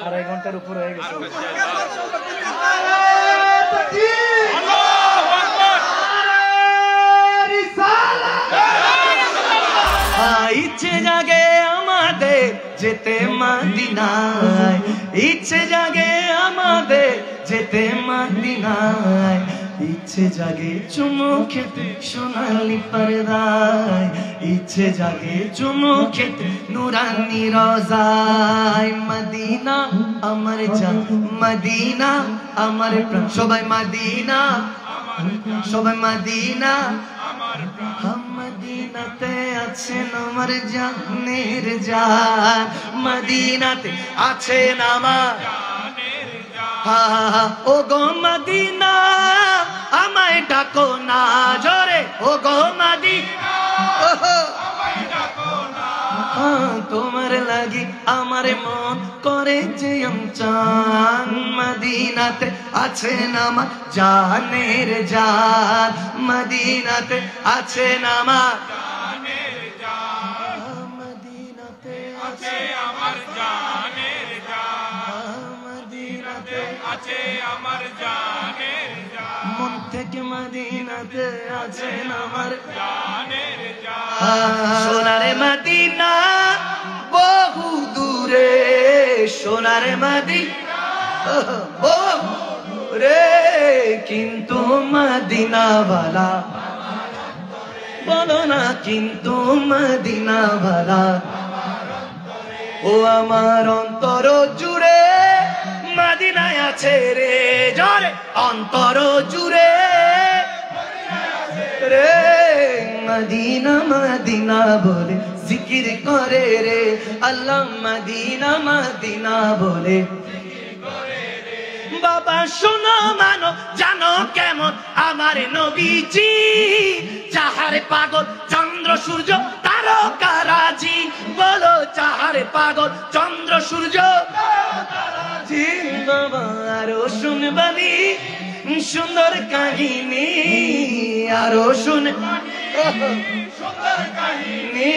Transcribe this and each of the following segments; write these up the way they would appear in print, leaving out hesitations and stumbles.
আড়াই ঘন্টার উপর হয়ে গেছে। ইচ্ছে জাগে আমাদের যেতে মদিনায়, ইচ্ছে জাগে আমাদের যেতে মদিনায়, ইচ্ছে জাগে চুমু খেতে সোনালি পর্দায়, ইচ্ছে জাগে চুমু খেতে নুরানি রোজায়। মদিনা আমার জান, মদিনা আমার প্রাণ, সবাই মদিনা, সবাই মদিনা আমার প্রাণ। মদিনাতে আছেন আমার জানের জান, মদিনাতে আছেন আমার ও গো মদিনা, আমায় ডাকো না জোরে, ও গো মদিনা তোমার লাগি আমার মন করে যে চান, মদিনাতে আছেন আমার জানের জান, মদিনাতে আছেন আমার জানের জান, মদিনাতে আছে আমার জানের জান, মদিনাতে আছে আমার জানের জান, মন থেকে মদিনাতে আছেন আমার জানের জান। সোনারে মদিনা বহু দূরে, সোনারে মদিনা বহু দূরে, কিন্তু মদিনাওয়ালা বলো না, কিন্তু মদিনাওয়ালা ও আমার অন্তর জুড়ে মদিনায় আছে রে, জোরে অন্তর জুড়ে রে, মদিনা মদিনা বলে জিকির করে রে, আল্লাহ মদিনা মদিনা বলে। বাবা শোনো মানো জানো কেমন আমার নবীজি, যাহারে পাগল চন্দ্র সূর্য তারকারাজি, বলো যাহারে পাগল চন্দ্র সূর্য তারকারাজি। বাবা আরো শুনবানি সুন্দর কাহিনী, আরো শুনবানি সুন্দর কাহিনী,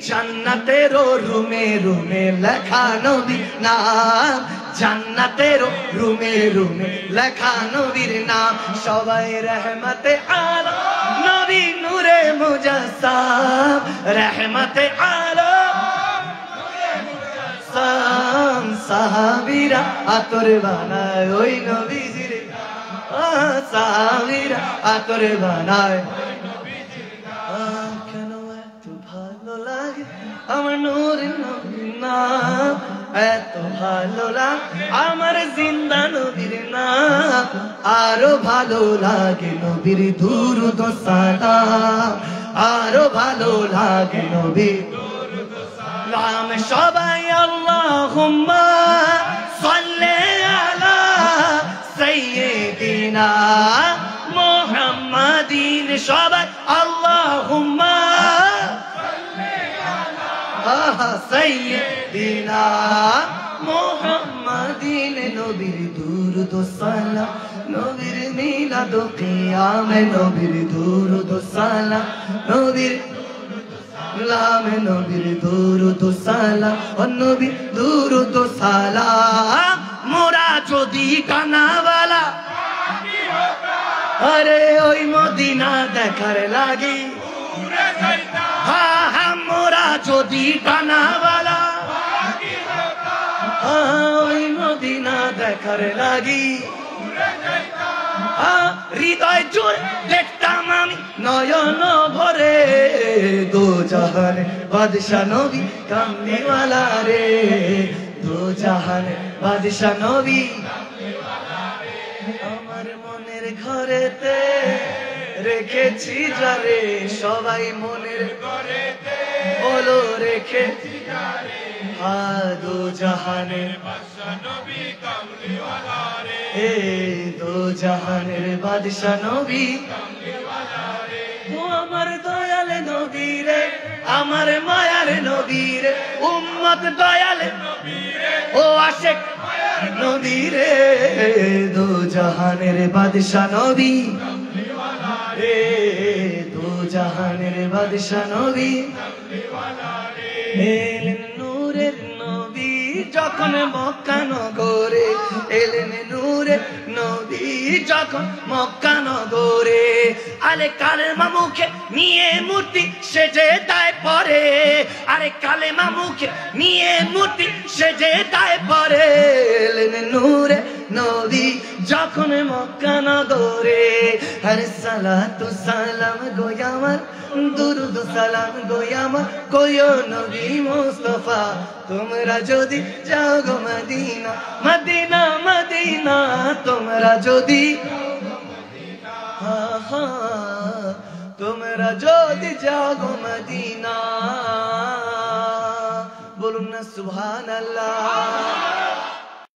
জান্নাতের রুমে রুমে লেখা নবীর নাম, জান্নাতের রুমে রুমে লেখা নবীর নাম, সবাই রহমতে আলম নবী নূরে মুজাসসাম, রহমতে আলম নূরে মুজাসসাম, সাহাবীরা আতর বানায় ওই নবীজির, সাহাবীরা আতর বানায়। কেন এত ভালো লাগে আমার নূরের নবীর নাম, এত ভালো লাগে আমার জিন্দা নবীর নাম, আরো ভালো লাগে নবীর দুরূদ ও সালাম, আরো ভালো লাগে নবীর দুরূদ ও সালাম। সবাই আল্লাহুম্মা সাল্লি আলা সাইয়্যিদিনা মুহাম্মাদিন, সবাই আল্লাহুম্মা সাইয়্যিদিনা মুহাম্মাদিন, নবীর দুরূদ ও সালাম, নবীর মিলাদ ও কিয়ামে নবীর দুরূদ ও সালাম, নবীর সালাম, নবীর দুরূদ ও সালাম, ও নবীর দুরূদ ও সালাম। মোরা যদি কানাওয়ালা আরে ওই মদিনা দেখার লাগি, মোরা যদি কানাওয়ালা ওই মদিনা দেখার লাগি, হৃদয় জোর দেখতাম আমি নয়ন ভরে, দো জাহানে বাদশা নবী কামলিওয়ালা রে, দো জাহানে বাদশা নবী। আমার মনের ঘরেতে রেখেছি যারে, সবাই মনের ঘরেতে বলো রেখেছি যারে, দো জাহানের বাদশা নবী কামলিওয়ালা রে, দো জাহানের বাদশা নবী কামলিওয়ালা রে। ও আমার দয়াল নবী রে, আমার মায়ার নবী রে, উম্মত দয়াল নবী রে, ও আশিক মায়ার নবী রে, দো জাহানের বাদশা নবী কামলিওয়ালা রে, দো জাহানের বাদশা নবী এলেন নূরের নবী যখন মক্কা নগরে এলেন নূরের নবী যখন মক্কা নগরে আরে কালেমা মুখে নিয়ে মূর্তি সেজে দায় পরে আরে কালেমা মুখে নিয়ে মূর্তি সেজে দায় পরে এলেন নূরের নবী যখন মক্কা নগরে আরে সালাতু সালাম গো আমার দুরুদ সালাম গো আমার কোয়ো নবী মুস্তাফা তোমরা যদি যাও গো মদিনা মদিনা মদিনা তোমরা যদি তোমরা যদি যাও গো মদিনা বলুন না সুবহানাল্লাহ